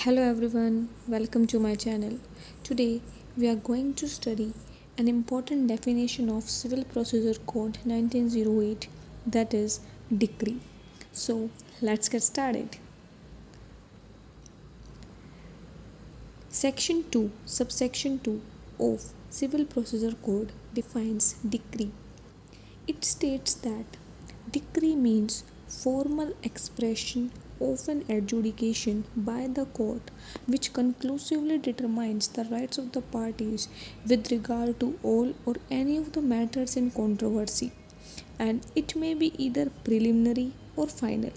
Hello everyone, welcome to my channel. Today we are going to study an important definition of Civil Procedure Code 1908, that is decree. So let's get started. Section 2, subsection 2 of Civil Procedure Code defines decree. It states that decree means formal expression of an adjudication by the court which conclusively determines the rights of the parties with regard to all or any of the matters in controversy, and it may be either preliminary or final.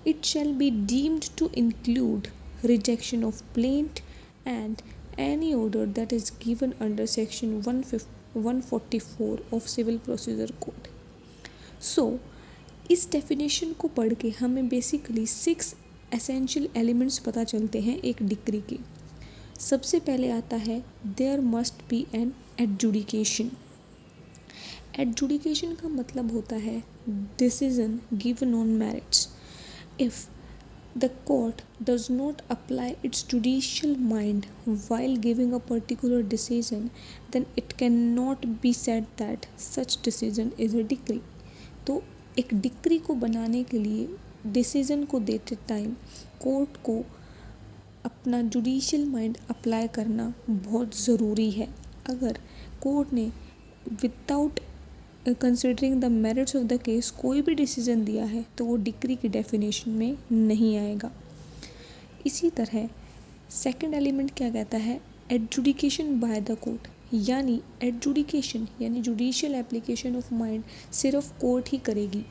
It shall be deemed to include rejection of plaint and any order that is given under section 144 of Civil Procedure Code. सो इस definition को पढ़ के हमें basically 6 essential elements पता चलते हैं एक decree के। सबसे पहले आता है there must be an adjudication. Adjudication का मतलब होता है decision given on merits. If the court does not apply its judicial mind while giving a particular decision, then it cannot be said that such decision is a decree. तो एक decree को बनाने के लिए डिसीजन को देते time court को अपना जुडिशियल माइंड अप्लाई करना बहुत ज़रूरी है। अगर कोर्ट ने without considering the merits of the case कोई भी डिसीजन दिया है तो वो डिक्री की डेफिनेशन में नहीं आएगा। इसी तरह सेकंड एलिमेंट क्या कहता है, एडजुडिकेशन बाय द कोर्ट, यानी एडजुडिकेशन यानी जुडिशियल एप्लीकेशन ऑफ माइंड सिर्फ कोर्ट ही करेगी,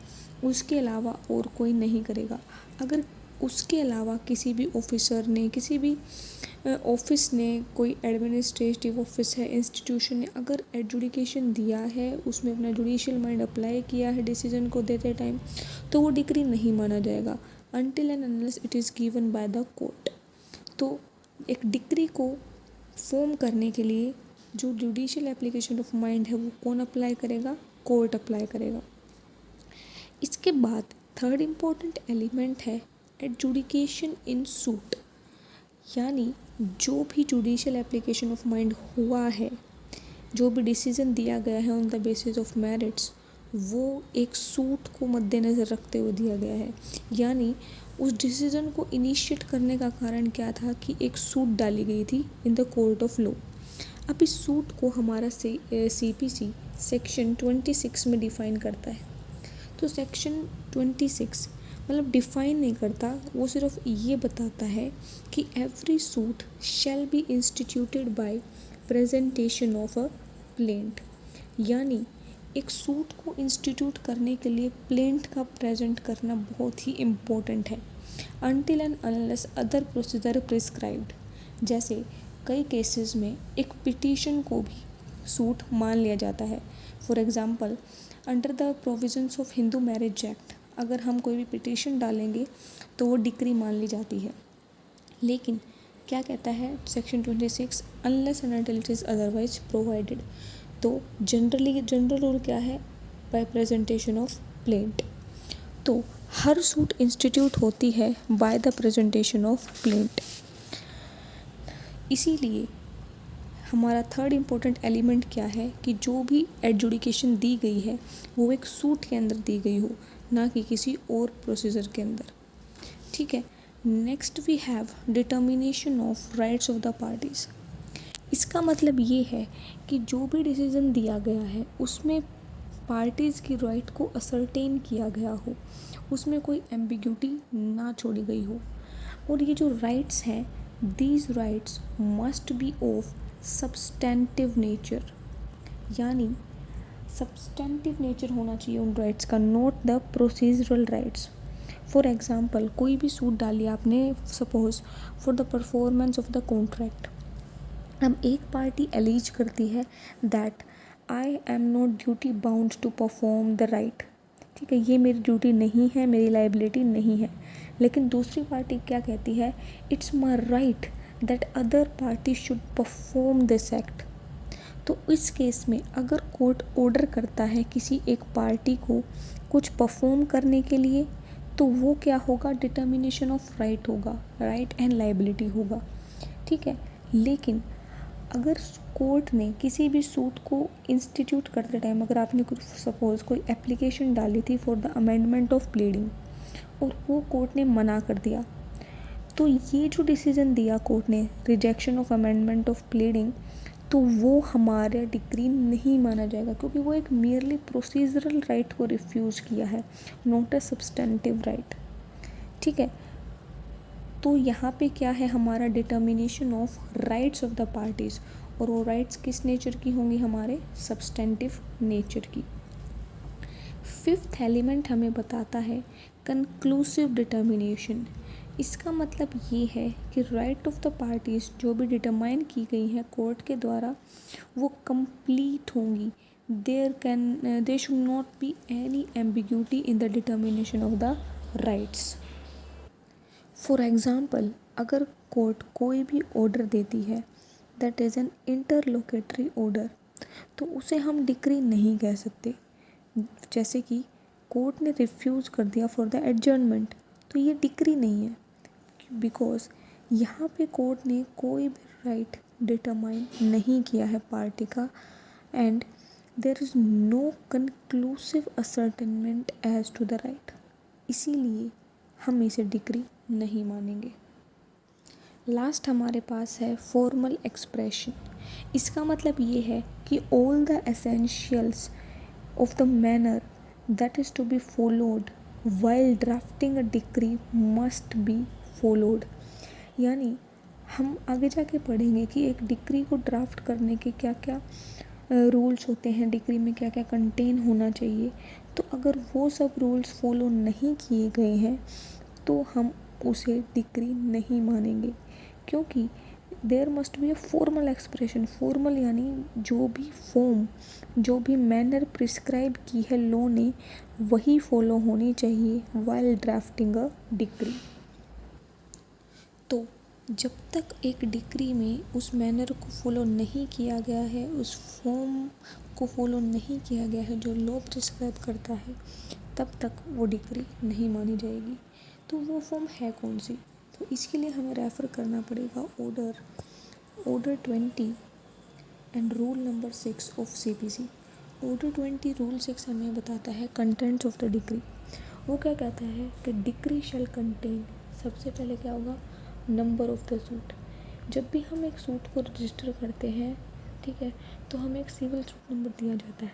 उसके अलावा और कोई नहीं करेगा। अगर उसके अलावा किसी भी ऑफिसर ने, किसी भी ऑफिस ने, कोई एडमिनिस्ट्रेटिव ऑफिस है, इंस्टीट्यूशन ने अगर एडजुडिकेशन दिया है, उसमें अपना जुडिशियल माइंड अप्लाई किया है डिसीजन को देते टाइम, तो वो डिक्री नहीं माना जाएगा until and unless it is given by the court. तो एक डिक्री को फॉर्म करने के लिए जो जुडिशियल एप्लीकेशन ऑफ माइंड है वो कौन अप्लाई करेगा, कोर्ट अप्लाई करेगा। इसके बाद थर्ड इम्पोर्टेंट एलिमेंट है एडजुडिकेशन इन सूट, यानी जो भी जुडिशियल एप्लीकेशन ऑफ माइंड हुआ है, जो भी डिसीजन दिया गया है on the basis of merits, वो एक सूट को मद्देनज़र रखते हुए दिया गया है। यानी उस डिसीजन को इनिशिएट करने का कारण क्या था कि एक सूट डाली गई थी in the court of law. अब इस सूट को हमारा CPC सेक्शन 26 में डिफ़ाइन करता है। तो सेक्शन 26 मतलब डिफ़ाइन नहीं करता, वो सिर्फ ये बताता है कि every suit shall be instituted by presentation of a plaint, यानी एक सूट को इंस्टीट्यूट करने के लिए प्लेंट का प्रेजेंट करना बहुत ही इम्पोर्टेंट है until and unless other procedure prescribed. जैसे कई केसेस में एक पिटीशन को भी सूट मान लिया जाता है। For example under the provisions of Hindu marriage act अगर हम कोई भी पिटीशन डालेंगे तो वो डिक्री मान ली जाती है। लेकिन क्या कहता है section 26, unless and until it is otherwise provided. तो जनरल रूल क्या है, बाय प्रेजेंटेशन ऑफ प्लेंट। तो हर सूट इंस्टीट्यूट होती है by the presentation of plaint. इसीलिए हमारा थर्ड इम्पोर्टेंट एलिमेंट क्या है कि जो भी एडजुडिकेशन दी गई है वो एक सूट के अंदर दी गई हो, ना कि किसी और प्रोसीजर के अंदर। ठीक है, next we have determination of rights of the parties. इसका मतलब ये है कि जो भी डिसीज़न दिया गया है उसमें पार्टीज़ की राइट को असरटेन किया गया हो, उसमें कोई एम्बिग्यूटी ना छोड़ी गई हो। और ये जो राइट्स हैं, these rights must be of substantive nature, यानी सब्सटेंटिव नेचर होना चाहिए उन राइट्स का, not the procedural rights. For example कोई भी सूट डाली आपने, suppose for the performance of the contract. अब एक पार्टी एलिज करती है that I am not duty bound to perform the right. ठीक है, ये मेरी ड्यूटी नहीं है, मेरी लाइबिलिटी नहीं है। लेकिन दूसरी पार्टी क्या कहती है, it's my right that other party should perform this act. तो इस केस में अगर कोर्ट ऑर्डर करता है किसी एक पार्टी को कुछ परफॉर्म करने के लिए, तो वो क्या होगा, डिटर्मिनेशन ऑफ राइट होगा, राइट एंड लायबिलिटी होगा, ठीक है। लेकिन अगर कोर्ट ने किसी भी सूट को इंस्टीट्यूट करते टाइम अगर आपने कुछ सपोज कोई एप्लीकेशन डाली थी for the amendment of pleading और वो कोर्ट ने मना कर दिया, तो ये जो डिसीजन दिया कोर्ट ने rejection of amendment of pleading, तो वो हमारा डिग्री नहीं माना जाएगा, क्योंकि वो एक मियरली प्रोसीजरल राइट को रिफ्यूज़ किया है, नॉट अ सब्सटेंटिव राइट, ठीक है। तो यहाँ पे क्या है, हमारा determination of rights of the parties, और वो राइट्स किस नेचर की होंगी, हमारे सब्सटेंटिव नेचर की। फिफ्थ एलिमेंट हमें बताता है कंक्लूसिव डिटर्मिनेशन। इसका मतलब ये है कि राइट ऑफ द पार्टीज़ जो भी डिटरमाइन की गई हैं कोर्ट के द्वारा वो कंप्लीट होंगी। There should not be any ambiguity in the determination of the rights. For example, अगर कोर्ट कोई भी ऑर्डर देती है that is an interlocutory order, तो उसे हम डिक्री नहीं कह सकते। जैसे कि कोर्ट ने रिफ्यूज़ कर दिया फॉर द एडजर्नमेंट, तो ये डिक्री नहीं है, बिकॉज यहाँ पे कोर्ट ने कोई भी राइट डिटरमाइन नहीं किया है पार्टी का, and there is no conclusive ascertainment as to the right, इसीलिए हम इसे डिक्री नहीं मानेंगे। लास्ट हमारे पास है फॉर्मल एक्सप्रेशन। इसका मतलब ये है कि all the essentials of the manner that is to be followed while drafting a decree must be followed. यानी हम आगे जाके पढ़ेंगे कि एक डिक्री को ड्राफ्ट करने के क्या क्या रूल्स होते हैं, डिक्री में क्या क्या कंटेन होना चाहिए। तो अगर वो सब रूल्स फॉलो नहीं किए गए हैं तो हम उसे डिक्री नहीं मानेंगे, क्योंकि there must be a formal expression. Formal यानी जो भी फॉर्म, जो भी मैनर प्रिस्क्राइब की है लॉ ने, वही फॉलो होनी चाहिए वाइल ड्राफ्टिंग अ डिक्री। तो जब तक एक डिक्री में उस मैनर को फॉलो नहीं किया गया है, उस फॉर्म को फॉलो नहीं किया गया है जो लॉ प्रिस्क्राइब करता है, तब तक वो डिक्री नहीं मानी जाएगी। तो वो फॉर्म है कौन सी, तो इसके लिए हमें रेफ़र करना पड़ेगा order 20 and rule number 6 of CPC। Order 20 rule 6 हमें बताता है कंटेंट्स ऑफ द डिक्री। वो क्या कहता है कि डिक्री शैल कंटेन, सबसे पहले क्या होगा, नंबर ऑफ द सूट। जब भी हम एक सूट को रजिस्टर करते हैं, ठीक है, तो हमें एक सिविल सूट नंबर दिया जाता है,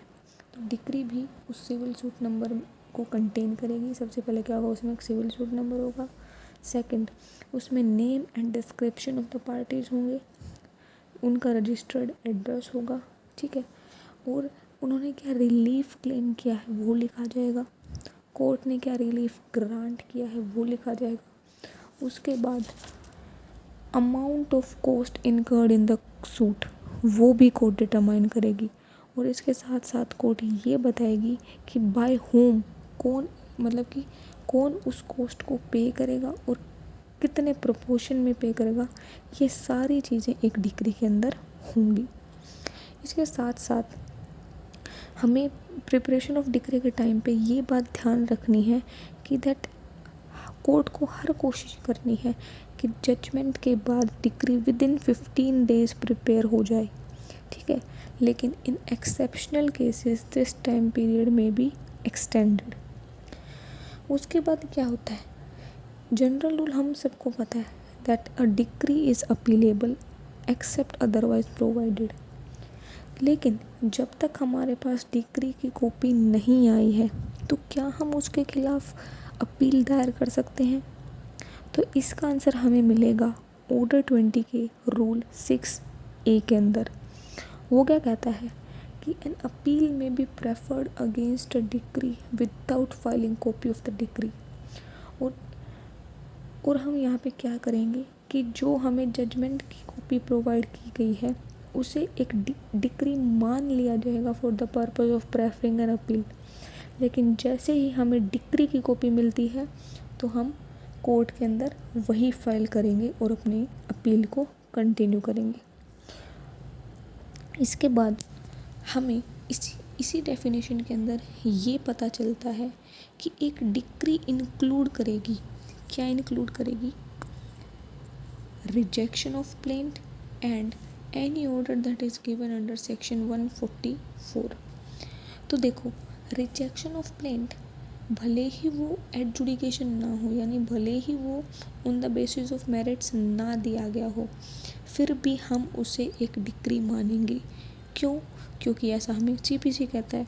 तो डिक्री भी उस सिविल सूट नंबर को कंटेन करेगी। सबसे पहले क्या होगा, उसमें एक सिविल सूट नंबर होगा। सेकंड, उसमें name and description of the parties होंगे, उनका रजिस्टर्ड एड्रेस होगा, ठीक है, और उन्होंने क्या रिलीफ क्लेम किया है वो लिखा जाएगा, कोर्ट ने क्या रिलीफ ग्रांट किया है वो लिखा जाएगा। उसके बाद amount of cost incurred in the suit वो भी कोर्ट डिटरमाइन करेगी, और इसके साथ साथ कोर्ट ये बताएगी कि बाय होम, कौन, मतलब कि कौन उस कॉस्ट को पे करेगा और कितने प्रोपोर्शन में पे करेगा। ये सारी चीज़ें एक डिक्री के अंदर होंगी। इसके साथ साथ हमें प्रिपरेशन ऑफ डिक्री के टाइम पे ये बात ध्यान रखनी है कि दैट कोर्ट को हर कोशिश करनी है कि जजमेंट के बाद डिक्री विदिन 15 डेज़ प्रिपेयर हो जाए, ठीक है, लेकिन इन exceptional cases this time period में बी एक्सटेंडेड। उसके बाद क्या होता है, जनरल रूल हम सबको पता है that a decree is appealable except otherwise provided. लेकिन जब तक हमारे पास डिक्री की कॉपी नहीं आई है तो क्या हम उसके खिलाफ अपील दायर कर सकते हैं? तो इसका आंसर हमें मिलेगा ऑर्डर 20 के रूल 6A के अंदर। वो क्या कहता है कि एन अपील में be preferred against a decree without filing copy of the decree. और हम यहाँ पे क्या करेंगे कि जो हमें जजमेंट की कॉपी प्रोवाइड की गई है उसे एक डिक्री मान लिया जाएगा for the purpose of preferring an appeal. लेकिन जैसे ही हमें डिक्री की कॉपी मिलती है तो हम कोर्ट के अंदर वही फाइल करेंगे और अपनी अपील को कंटिन्यू करेंगे। इसके बाद हमें इसी डेफिनेशन के अंदर ये पता चलता है कि एक डिक्री इंक्लूड करेगी, क्या इंक्लूड करेगी, rejection of plaint and any order that is given under section 144। तो देखो, रिजेक्शन ऑफ प्लेंट भले ही वो एडजुडिकेशन ना हो, यानी भले ही वो on the basis of merits ना दिया गया हो, फिर भी हम उसे एक डिक्री मानेंगे। क्यों? क्योंकि ऐसा हमें सीपीसी कहता है।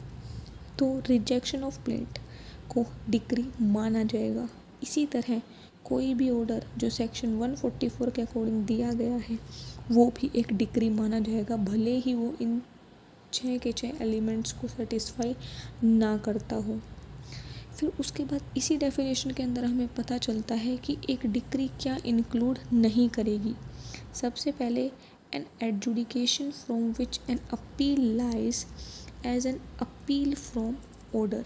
तो रिजेक्शन ऑफ प्लेंट को डिक्री माना जाएगा। इसी तरह कोई भी ऑर्डर जो सेक्शन 144 के अकॉर्डिंग दिया गया है वो भी एक डिक्री माना जाएगा, भले ही वो इन 6 के 6 एलिमेंट्स को सेटिस्फाई ना करता हो। फिर उसके बाद इसी डेफिनेशन के अंदर हमें पता चलता है कि एक डिक्री क्या इंक्लूड नहीं करेगी। सबसे पहले an adjudication from which an appeal lies as an appeal from order.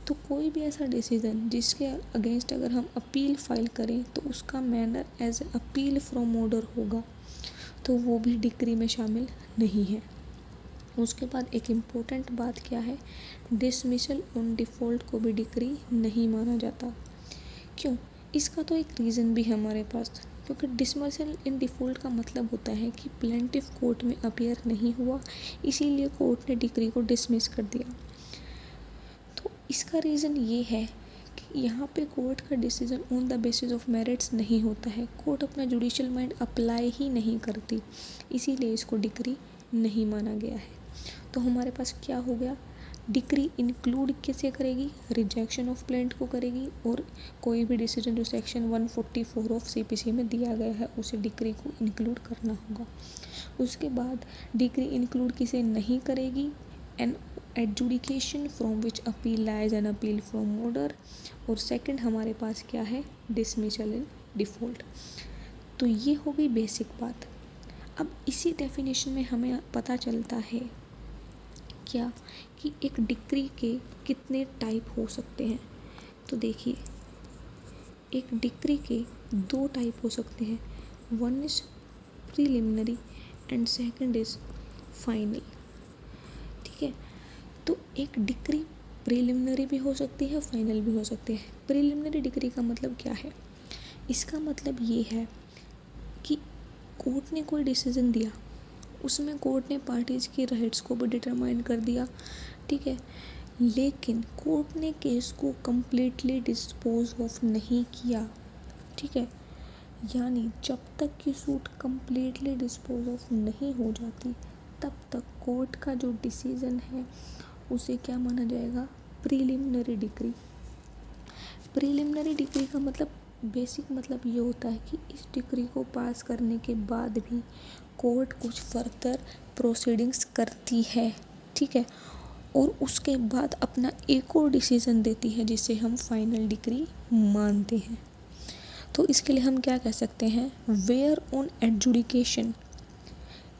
तो कोई भी ऐसा डिसीजन जिसके अगेंस्ट अगर हम अपील फाइल करें तो उसका manner as a appeal from order होगा, तो वो भी डिक्री में शामिल नहीं है। उसके बाद एक इम्पोर्टेंट बात क्या है, डिसमिसल ऑन डिफ़ॉल्ट को भी डिक्री नहीं माना जाता। क्यों? इसका तो एक रीज़न भी है हमारे पास, क्योंकि डिसमिसल इन डिफ़ॉल्ट का मतलब होता है कि प्लेंटिफ कोर्ट में अपीयर नहीं हुआ, इसीलिए कोर्ट ने डिक्री को डिसमिस कर दिया। तो इसका रीज़न ये है कि यहाँ पे कोर्ट का decision on the basis of merits नहीं होता है, कोर्ट अपना जुडिशियल माइंड अप्लाई ही नहीं करती, इसीलिए इसको डिक्री नहीं माना गया है। तो हमारे पास क्या हो गया, डिक्री इंक्लूड कैसे करेगी, रिजेक्शन ऑफ प्लेंट को करेगी, और कोई भी डिसीजन जो सेक्शन 144 ऑफ सीपीसी में दिया गया है उसे डिक्री को इंक्लूड करना होगा। उसके बाद डिक्री इंक्लूड किसे नहीं करेगी, an adjudication from which appeal lies an appeal from order, और सेकंड हमारे पास क्या है, डिसमिसल इन डिफ़ॉल्ट। तो ये हो गई बेसिक बात। अब इसी डेफिनेशन में हमें पता चलता है क्या कि एक डिक्री के कितने टाइप हो सकते हैं। तो देखिए, एक डिक्री के 2 टाइप हो सकते हैं, one is preliminary and second is final. ठीक है, तो एक डिक्री प्रीलिमिनरी भी हो सकती है, फाइनल भी हो सकती है। प्रीलिमिनरी डिक्री का मतलब क्या है, इसका मतलब ये है कि कोर्ट ने कोई डिसीजन दिया, उसमें कोर्ट ने पार्टीज़ की राइट्स को भी डिटरमाइन कर दिया, ठीक है, लेकिन कोर्ट ने केस को कम्प्लीटली डिस्पोज ऑफ नहीं किया। ठीक है, यानी जब तक कि सूट कम्प्लीटली डिस्पोज ऑफ नहीं हो जाती तब तक कोर्ट का जो डिसीजन है उसे क्या माना जाएगा, प्रीलिमिनरी डिक्री। प्रीलिमिनरी डिक्री का मतलब बेसिक मतलब ये होता है कि इस डिक्री को पास करने के बाद भी कोर्ट कुछ फर्दर प्रोसीडिंग्स करती है, ठीक है, और उसके बाद अपना एक और डिसीजन देती है जिसे हम फाइनल डिक्री मानते हैं। तो इसके लिए हम क्या कह सकते हैं, where on adjudication.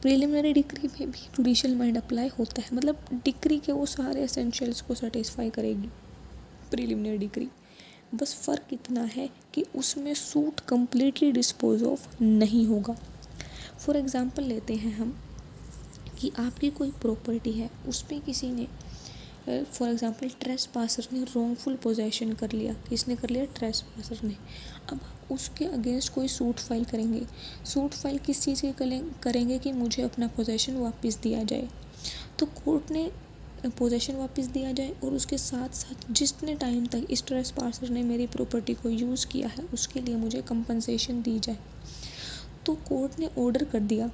Preliminary decree में भी जुडिशियल माइंड अप्लाई होता है, मतलब डिक्री के वो सारे एसेंशियल्स को सेटिस्फाई करेगी प्रीलिमिनरी डिक्री। बस फ़र्क इतना है कि उसमें सूट कम्प्लीटली डिस्पोज ऑफ नहीं होगा। फॉर एग्ज़ाम्पल लेते हैं हम कि आपकी कोई प्रॉपर्टी है, उस पर किसी ने फॉर एग्ज़ाम्पल ट्रेसपासर ने रॉन्गफुल पोजेशन कर लिया। किसने कर लिया, ट्रेसपासर ने। अब उसके अगेंस्ट कोई सूट फाइल करेंगे। सूट फाइल किस चीज़ के करेंगे कि मुझे अपना पोजेशन वापस दिया जाए। तो कोर्ट ने पोजेशन वापस दिया जाए और उसके साथ साथ जितने टाइम तक इस ट्रेसपासर ने मेरी प्रॉपर्टी को यूज़ किया है उसके लिए मुझे कंपनसेशन दी जाए। तो कोर्ट ने ऑर्डर कर दिया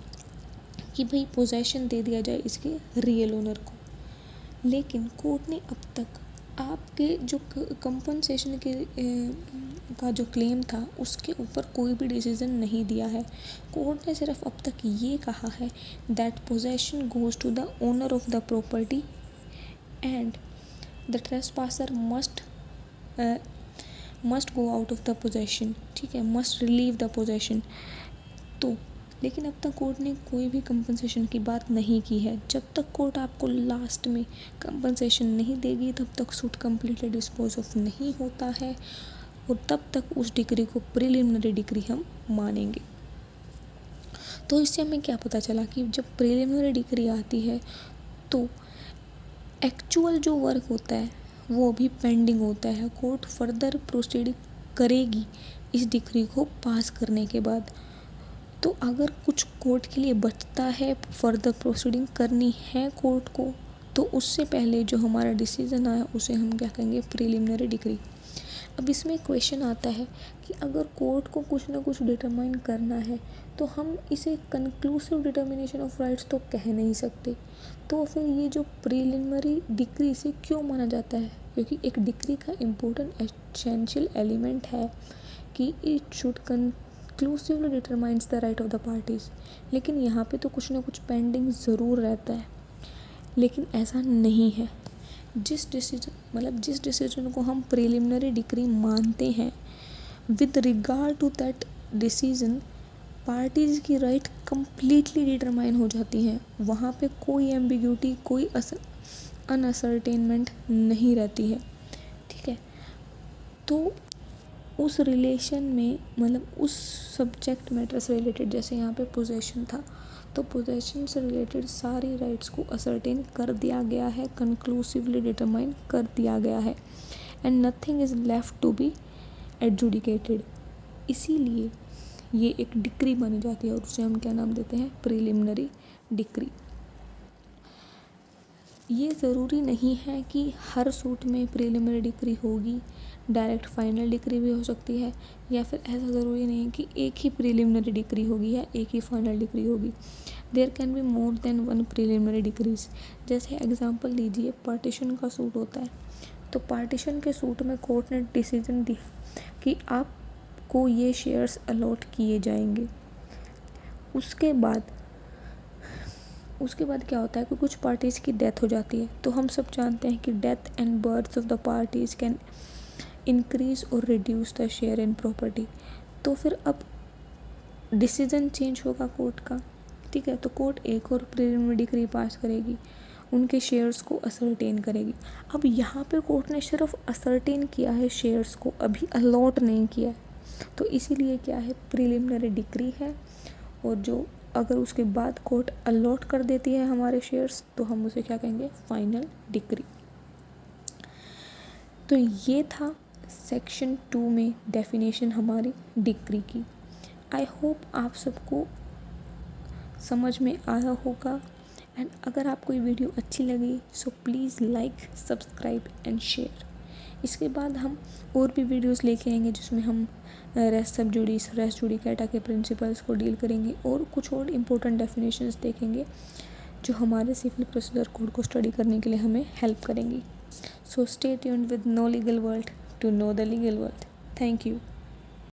कि भाई पोजेशन दे दिया जाए इसके रियल ओनर को, लेकिन कोर्ट ने अब तक आपके जो कंपनसेशन के का जो क्लेम था उसके ऊपर कोई भी डिसीजन नहीं दिया है। कोर्ट ने सिर्फ अब तक ये कहा है that possession goes to the owner of the property and the trespasser must go out of the possession, ठीक है, मस्ट रिलीव द पोजेशन। तो लेकिन अब तक कोर्ट ने कोई भी कंपनसेशन की बात नहीं की है। जब तक कोर्ट आपको लास्ट में कंपनसेशन नहीं देगी तब तक सूट कम्प्लीटली डिस्पोज ऑफ नहीं होता है और तब तक उस डिक्री को प्रीलिमिनरी डिक्री हम मानेंगे। तो इससे हमें क्या पता चला कि जब प्रीलिमिनरी डिक्री आती है तो एक्चुअल जो वर्क होता है वो अभी पेंडिंग होता है। कोर्ट फर्दर प्रोसीड करेगी इस डिक्री को पास करने के बाद। तो अगर कुछ कोर्ट के लिए बचता है, फर्दर प्रोसीडिंग करनी है कोर्ट को, तो उससे पहले जो हमारा डिसीजन आया उसे हम क्या कहेंगे, प्रिलिमिनरी डिक्री। अब इसमें क्वेश्चन आता है कि अगर कोर्ट को कुछ ना कुछ डिटरमाइन करना है तो हम इसे कंक्लूसिव डिटर्मिनेशन ऑफ राइट्स तो कह नहीं सकते। तो फिर ये जो प्रिलिमिनरी डिक्री से क्यों माना जाता है, क्योंकि एक डिक्री का इम्पोर्टेंट एसेंशियल एलिमेंट है कि it should conclusively determines the right of the parties. लेकिन यहाँ पे तो कुछ ना कुछ पेंडिंग ज़रूर रहता है, लेकिन ऐसा नहीं है। जिस डिसीजन को हम प्रिलिमिनरी डिक्री मानते हैं, with regard to that decision parties की राइट कंप्लीटली डिटरमाइन हो जाती हैं। वहाँ पे कोई एम्बिग्यूटी, कोई अनअसर्टेनमेंट नहीं रहती है। ठीक है, तो उस रिलेशन में उस सब्जेक्ट मैटर से रिलेटेड, जैसे यहाँ पे पोजेशन था, तो पोजेशन से रिलेटेड सारी राइट्स को असर्टेन कर दिया गया है, कंक्लूसिवली डिटरमाइन कर दिया गया है, and nothing is left to be adjudicated. इसीलिए ये एक डिक्री मानी जाती है और उसे हम क्या नाम देते हैं, प्रिलिमिनरी डिक्री। ये ज़रूरी नहीं है कि हर सूट में प्रिलिमिनरी डिक्री होगी, डायरेक्ट फाइनल डिक्री भी हो सकती है, या फिर ऐसा ज़रूरी नहीं है कि एक ही प्रिलिमिनरी डिक्री होगी या एक ही फाइनल डिक्री होगी। There can be more than one preliminary decrees. जैसे एग्जांपल लीजिए, पार्टीशन का सूट होता है, तो पार्टीशन के सूट में कोर्ट ने डिसीजन दिया कि आपको ये शेयर्स अलॉट किए जाएंगे। उसके बाद क्या होता है कि कुछ पार्टीज़ की डेथ हो जाती है। तो हम सब जानते हैं कि death and birth of the parties can increase और reduce the share in property. तो फिर अब डिसीजन चेंज होगा कोर्ट का। ठीक है, तो कोर्ट एक और प्रिलिमिनरी डिक्री पास करेगी, उनके शेयर्स को असर्टेन करेगी। अब यहाँ पे कोर्ट ने सिर्फ असर्टेन किया है शेयर्स को, अभी अलॉट नहीं किया है, तो इसीलिए क्या है, प्रिलिमिनरी डिक्री है। और जो अगर उसके बाद कोर्ट अलॉट कर देती है हमारे शेयर्स, तो हम उसे क्या कहेंगे, फाइनल डिक्री। तो ये था सेक्शन 2 में डेफिनेशन हमारी डिक्री की। आई होप आप सबको समझ में आया होगा, एंड अगर आपको ये वीडियो अच्छी लगी so please like, subscribe and share. इसके बाद हम और भी वीडियोस लेके आएंगे जिसमें हम रेस जुडिकाटा के प्रिंसिपल्स को डील करेंगे और कुछ और इम्पोर्टेंट डेफिनेशंस देखेंगे जो हमारे सिविल प्रोसीजर कोड को स्टडी करने के लिए हमें हेल्प करेंगी। So stay tuned with know legal world to know the legal world. Thank you.